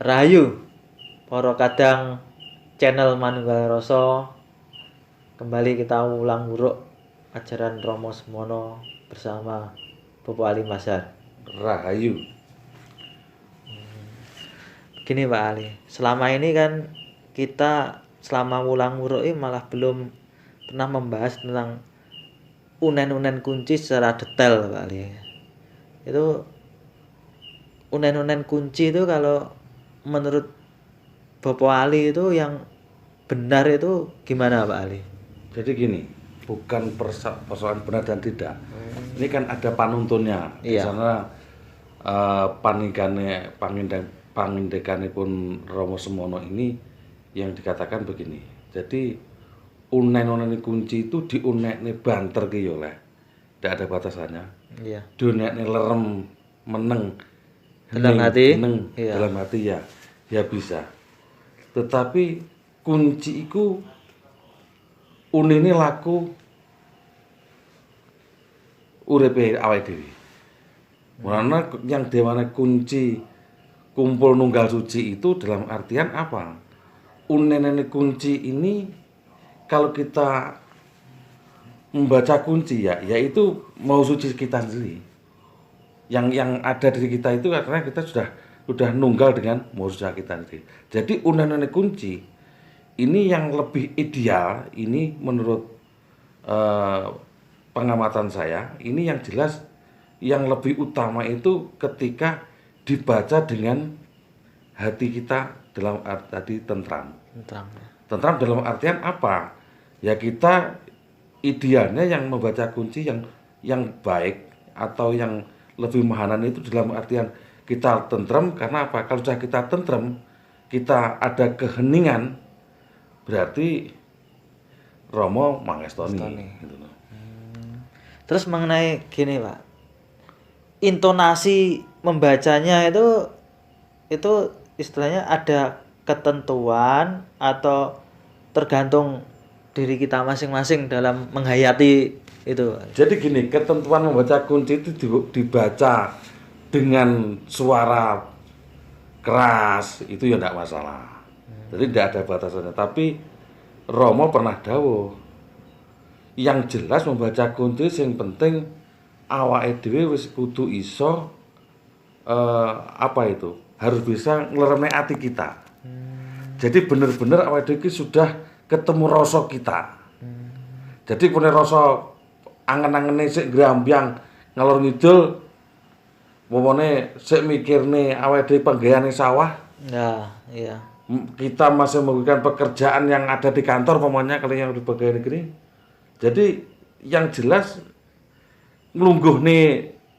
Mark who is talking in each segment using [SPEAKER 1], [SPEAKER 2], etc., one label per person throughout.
[SPEAKER 1] Rahayu, para kadang channel Manunggal Rasa. Kembali kita ulang uruk ajaran Romo Semono bersama Bapak Ali Mazhar.
[SPEAKER 2] Rahayu.
[SPEAKER 1] Begini Pak Ali, selama ini kan kita selama ulang uruk ini malah belum pernah membahas tentang unen-unen kunci secara detail Pak Ali. Itu unen-unen kunci itu kalau menurut Bapak Ali itu yang benar itu gimana Pak Ali?
[SPEAKER 2] Jadi gini, bukan persoalan benar dan tidak. Ini kan ada panuntunnya. Di
[SPEAKER 1] Iya.
[SPEAKER 2] sana pangindekane pun Romo Semono ini yang dikatakan begini. Jadi unen-unen kunci itu diunekne banter ki yo leh. Tidak ada batasannya.
[SPEAKER 1] Iya.
[SPEAKER 2] Diunekne lerem meneng
[SPEAKER 1] Dalam
[SPEAKER 2] hening,
[SPEAKER 1] hati?
[SPEAKER 2] meneng,
[SPEAKER 1] Iya.
[SPEAKER 2] dalam hati ya bisa. Tetapi kunci iku unine laku uripe awake dhewe. Mulane yang dewane kunci kumpul nunggal suci itu dalam artian apa? Unenene kunci ini kalau kita membaca kunci yaitu mau suci kita sendiri. Yang ada di kita itu karena kita sudah nunggal dengan mau suci kita sendiri. Jadi unenene kunci ini yang lebih ideal, ini menurut pengamatan saya, ini yang jelas yang lebih utama itu ketika dibaca dengan hati kita dalam arti tentram.
[SPEAKER 1] Tentram.
[SPEAKER 2] Tentram dalam artian apa? Ya kita idealnya yang membaca kunci yang baik atau yang lebih mahanan itu dalam artian kita tentram karena apa? Kalau sudah kita tentram, kita ada keheningan, berarti Romo mangestoni. Gitu loh.
[SPEAKER 1] Terus mengenai gini Pak, intonasi membacanya itu istilahnya ada ketentuan atau tergantung diri kita masing-masing dalam menghayati itu.
[SPEAKER 2] Jadi gini, ketentuan membaca kunci itu dibaca dengan suara keras itu ya tidak masalah. Jadi tidak ada batasannya. Tapi Romo pernah dawuh, yang jelas membaca kunci yang penting awake dhewe wis kudu iso harus bisa nglerene ati kita. Jadi bener-bener awake dhewe sudah ketemu rasa kita. Jadi punya rasa angen-angene sik ngrambyang ngalor ngidul momone sik mikirne awake dhewe penggayane sawah.
[SPEAKER 1] Nah, iya.
[SPEAKER 2] Kita masih melakukan pekerjaan yang ada di kantor pokoknya kalau yang di pegawai negeri. Jadi yang jelas nglungguh nih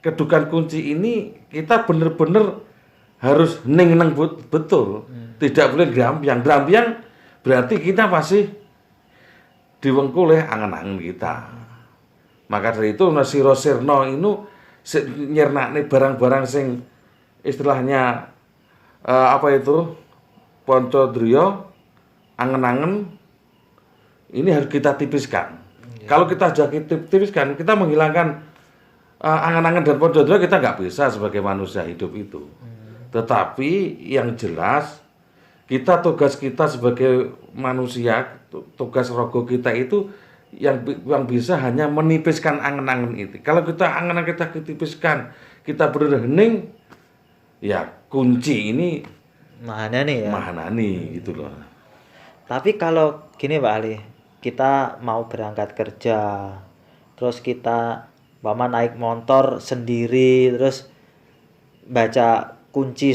[SPEAKER 2] kedukan kunci ini kita bener-bener harus neng betul. Tidak boleh grambyang berarti kita masih diwengkul oleh angen-angen kita. Maka dari itu Siro Sirno ini nyernakne barang-barang sing istilahnya Poncodrio angen-angen ini harus kita tipiskan. Kalau kita tipiskan, kita menghilangkan angan-angan dan poncodrio kita nggak bisa sebagai manusia hidup itu. Tetapi yang jelas tugas kita sebagai manusia, tugas rogo kita itu yang bisa hanya menipiskan angan-angan itu. Kalau kita angan-angan kita tipiskan, kita berhening, ya kunci ini
[SPEAKER 1] Mahanani ya.
[SPEAKER 2] mahanani gitu loh.
[SPEAKER 1] Tapi kalau gini Pak Ali, kita mau berangkat kerja, terus kita naik motor sendiri, terus baca kunci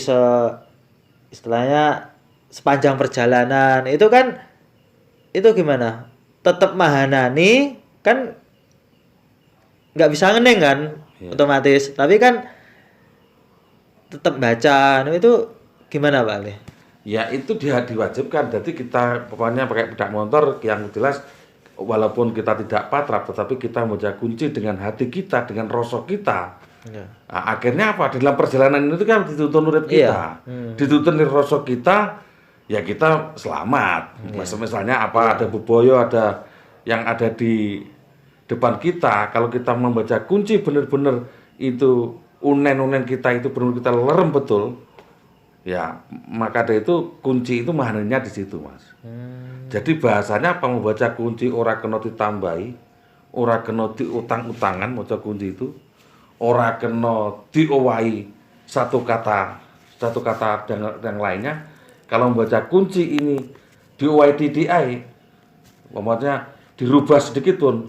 [SPEAKER 1] istilahnya sepanjang perjalanan, itu kan itu gimana? Tetap mahanani kan nggak bisa ngeneng kan, otomatis. Tapi kan tetap baca, itu gimana Pak Ali?
[SPEAKER 2] Ya itu diwajibkan. Jadi kita pokoknya pakai bedak motor yang jelas walaupun kita tidak patrap tetapi kita membaca kunci dengan hati kita, dengan rasa kita.
[SPEAKER 1] Ya.
[SPEAKER 2] Nah, akhirnya apa? Di dalam perjalanan itu kan dituntun urip kita. Dituntun rasa kita, ya kita selamat. Misalnya apa ada buboyo, ada yang ada di depan kita. Kalau kita membaca kunci benar-benar itu unen-unen kita itu benar kita lerem betul. Ya, maka dari itu kunci itu maknanya di situ, Mas.
[SPEAKER 1] Hmm,
[SPEAKER 2] Jadi bahasanya apa membaca kunci ora kena ditambahi, ora kena diutang-utangan maca kunci itu, ora kena diowahi satu kata yang lainnya. Kalau membaca kunci ini diowahi DDI, maksudnya dirubah sedikit pun,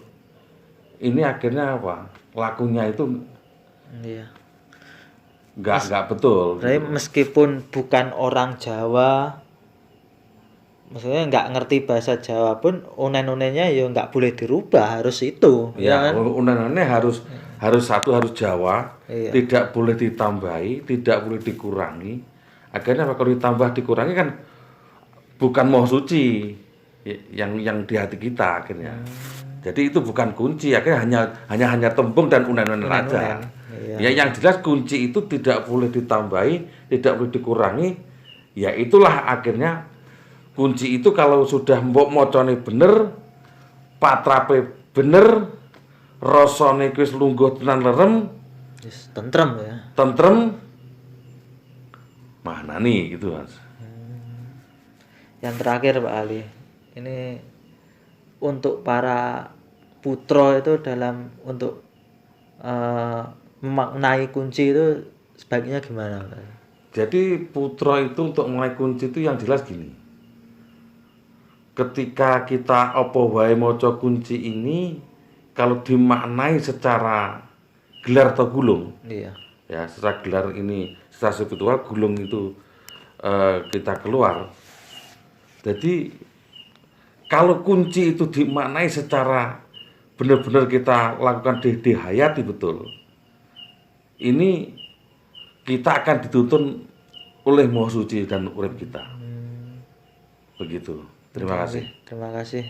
[SPEAKER 2] ini akhirnya apa? Lakunya itu
[SPEAKER 1] iya.
[SPEAKER 2] nggak betul
[SPEAKER 1] Berarti
[SPEAKER 2] gitu loh.
[SPEAKER 1] meskipun bukan orang Jawa, maksudnya nggak ngerti bahasa Jawa pun unen-unennya ya nggak boleh dirubah, harus itu, ya
[SPEAKER 2] Ya,
[SPEAKER 1] kan?
[SPEAKER 2] undang-undangnya harus satu, harus Jawa,
[SPEAKER 1] Iya.
[SPEAKER 2] tidak boleh ditambahi, tidak boleh dikurangi. Akhirnya apa, kalau ditambah dikurangi kan bukan mau suci yang di hati kita akhirnya. Jadi itu bukan kunci, akhirnya hanya tembung dan unen-unen
[SPEAKER 1] Unen-unen.
[SPEAKER 2] aja.
[SPEAKER 1] Iya.
[SPEAKER 2] Ya yang jelas kunci itu tidak boleh ditambahi, tidak boleh dikurangi. Ya itulah akhirnya kunci itu kalau sudah mbok mocone bener, patrape bener, rasane wis lungguh tenan lerem,
[SPEAKER 1] Yes, tentrem ya.
[SPEAKER 2] tentrem, manani gitu, Mas.
[SPEAKER 1] Yang terakhir Pak Ali, ini untuk para putro itu dalam untuk memaknai kunci itu sebaiknya gimana Pak Ali?
[SPEAKER 2] Jadi putra itu untuk mulai kunci itu yang jelas gini. Ketika kita apa wae maca kunci ini, kalau dimaknai secara gelar atau gulung,
[SPEAKER 1] Iya.
[SPEAKER 2] ya secara gelar ini secara spiritual gulung itu kita keluar. Jadi kalau kunci itu dimaknai secara benar-benar kita lakukan dihayati betul, ini kita akan dituntun oleh Maha Suci dan urip kita. Begitu. Terima kasih.
[SPEAKER 1] Terima kasih.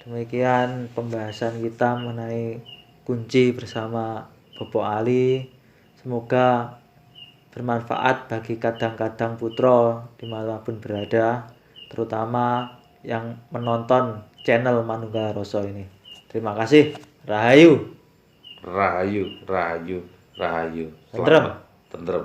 [SPEAKER 1] Demikian pembahasan kita mengenai kunci bersama Bopo Ali. Semoga bermanfaat bagi kadang-kadang putro dimanapun berada, terutama yang menonton channel Manunggal Roso ini. Terima kasih. Rahayu.
[SPEAKER 2] Rahayu, rahayu, rahayu.
[SPEAKER 1] Tentrem.
[SPEAKER 2] Selamat. Tentrem.